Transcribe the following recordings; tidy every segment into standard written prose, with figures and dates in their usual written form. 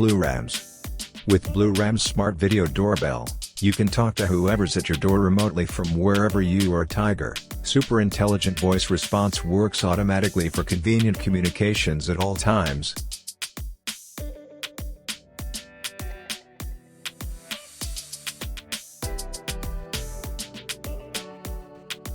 Blue Rams. With Blue Ram's smart video doorbell, you can talk to whoever's at your door remotely from wherever you are. Tiger, super intelligent voice response works automatically for convenient communications at all times.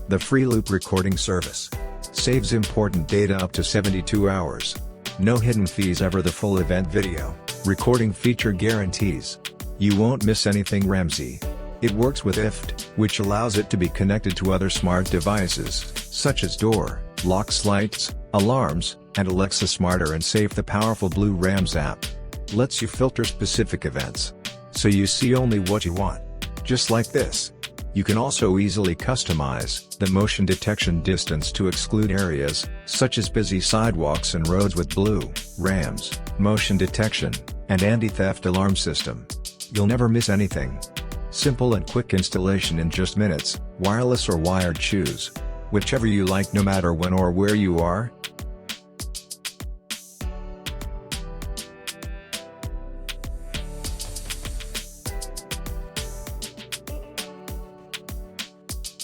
The free loop recording service saves important data up to 72 hours. No hidden fees ever. The full event video recording feature guarantees you won't miss anything. Ramsey. It works with IFT, which allows it to be connected to other smart devices, such as door, locks, lights, alarms, and Alexa. Smarter and safe. The powerful Blue Rams app lets you filter specific events, so you see only what you want. Just like this. You can also easily customize the motion detection distance to exclude areas, such as busy sidewalks and roads. With Blue Rams motion detection and anti-theft alarm system, you'll never miss anything. Simple and quick installation in just minutes, wireless or wired. Choose whichever you like, no matter when or where you are.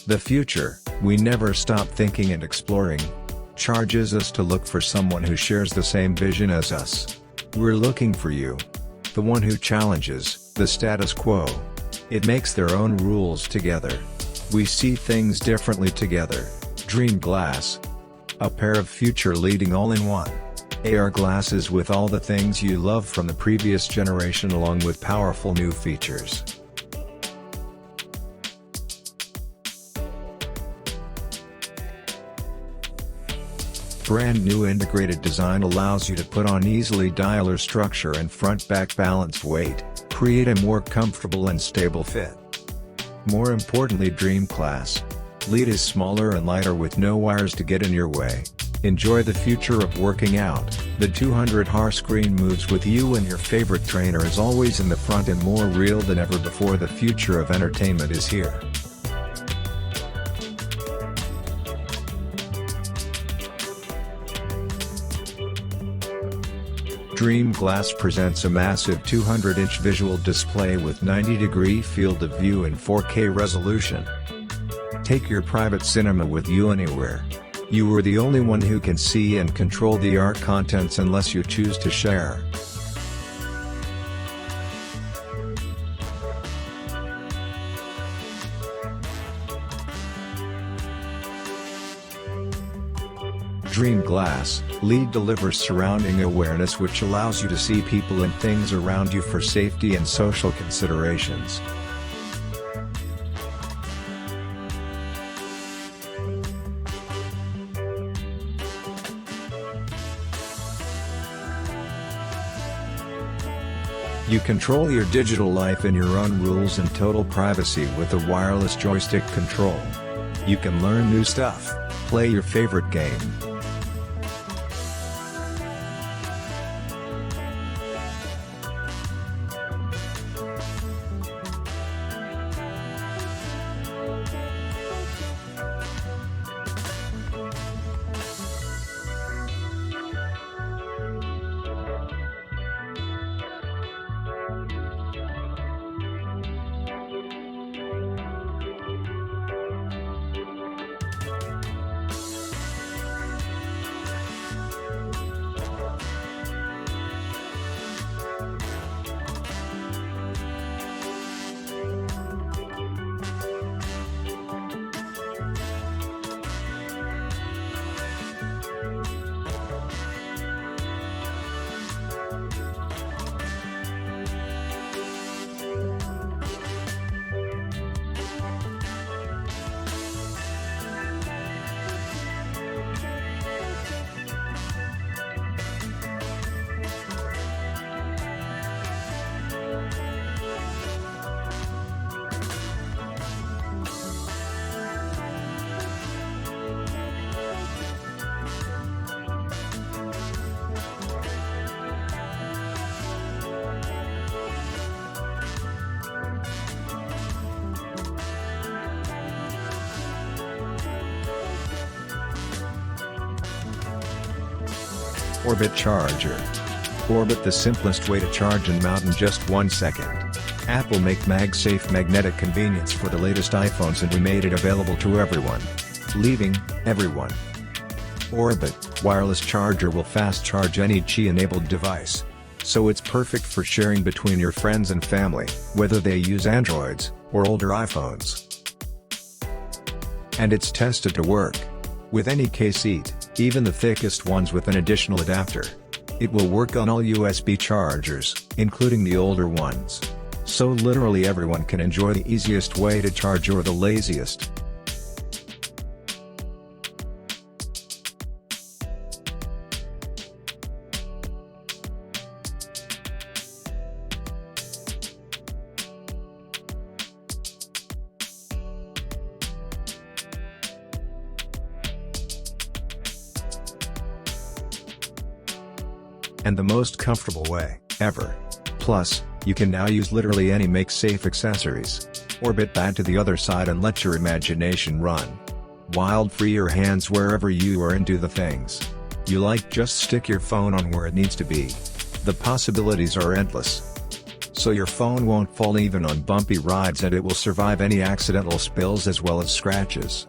The future, we never stop thinking and exploring, charges us to look for someone who shares the same vision as us. We're looking for you. The one who challenges the status quo. It makes their own rules together. We see things differently together. Dream Glass. A pair of future leading all-in-one AR glasses with all the things you love from the previous generation, along with powerful new features. Brand new integrated design allows you to put on easily dialer structure and front-back balanced weight, create a more comfortable and stable fit. More importantly, Dream Class. Lead is smaller and lighter with no wires to get in your way. Enjoy the future of working out. The 200Hz screen moves with you, and your favorite trainer is always in the front and more real than ever before. The future of entertainment is here. Dream Glass presents a massive 200-inch visual display with 90-degree field of view and 4K resolution. Take your private cinema with you anywhere. You are the only one who can see and control the art contents unless you choose to share. Dream Glass, Lead delivers surrounding awareness, which allows you to see people and things around you for safety and social considerations. You control your digital life in your own rules and total privacy with a wireless joystick control. You can learn new stuff, play your favorite game. Orbit Charger. Orbit, the simplest way to charge and mount in just 1 second. Apple make MagSafe magnetic convenience for the latest iPhones, and we made it available to everyone. Leaving everyone. Orbit wireless charger will fast charge any Qi-enabled device. So it's perfect for sharing between your friends and family, whether they use Androids or older iPhones. And it's tested to work with any case seat, even the thickest ones with an additional adapter. It will work on all USB chargers, including the older ones. So literally everyone can enjoy the easiest way to charge or the laziest. And the most comfortable way ever. Plus, you can now use literally any MagSafe accessories. Orbit that to the other side and let your imagination run wild. Free your hands wherever you are and do the things you like. Just stick your phone on where it needs to be. The possibilities are endless. So your phone won't fall even on bumpy rides, and it will survive any accidental spills as well as scratches.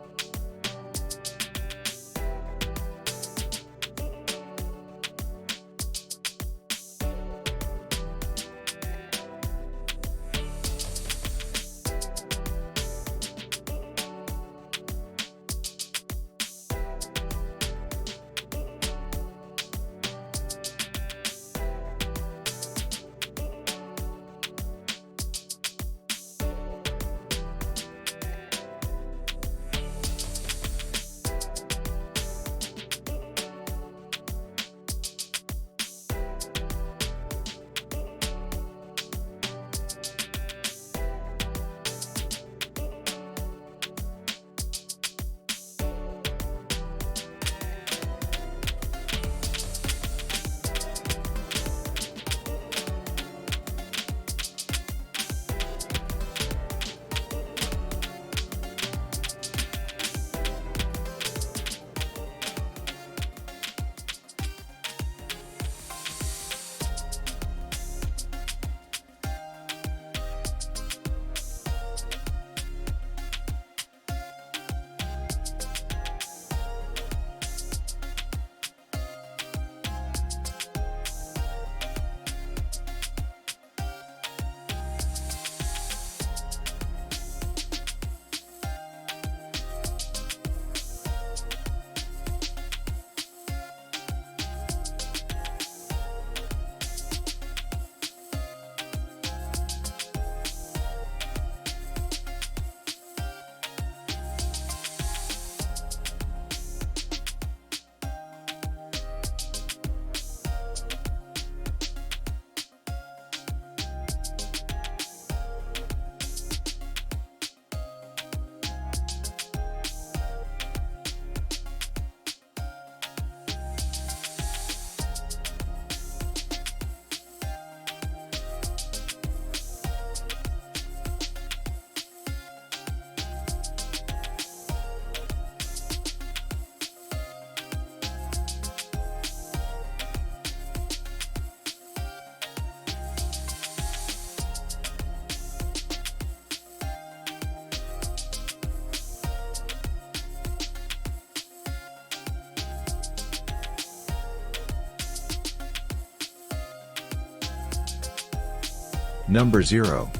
Number 0.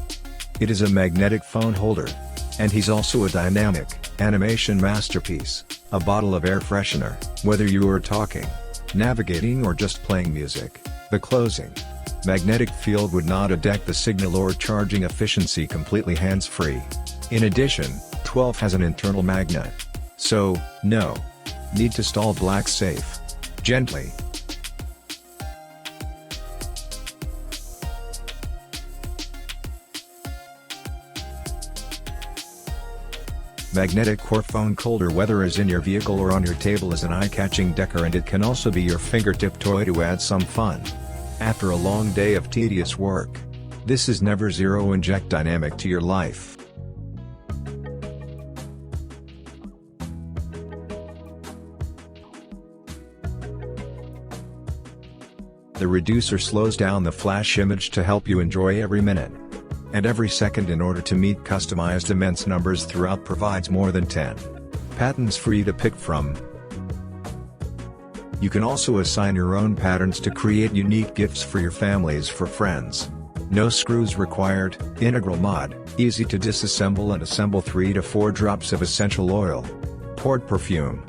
It is a magnetic phone holder. And he's also a dynamic animation masterpiece, a bottle of air freshener. Whether you are talking, navigating, or just playing music, the closing magnetic field would not affect the signal or charging efficiency completely hands-free. In addition, 12 has an internal magnet. So, no need to install MagSafe. Gently. Magnetic core phone holder, whether is in your vehicle or on your table, is an eye-catching decor, and it can also be your fingertip toy to add some fun. After a long day of tedious work, this is never zero inject dynamic to your life. The reducer slows down the flash image to help you enjoy every minute and every second in order to meet customized immense numbers throughout. Provides more than 10 patterns for you to pick from. You can also assign your own patterns to create unique gifts for your families for friends. No screws required, integral mod, easy to disassemble and assemble. 3 to 4 drops of essential oil. Poured perfume.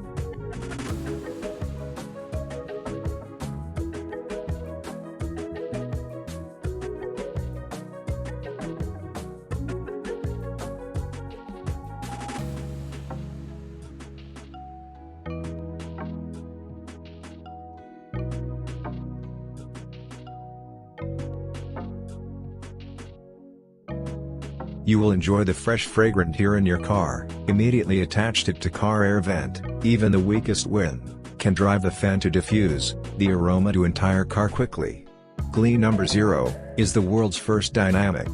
You will enjoy the fresh fragrant here in your car. Immediately attached it to car air vent. Even the weakest wind can drive the fan to diffuse the aroma to entire car quickly. Glee No. 0 is the world's first dynamic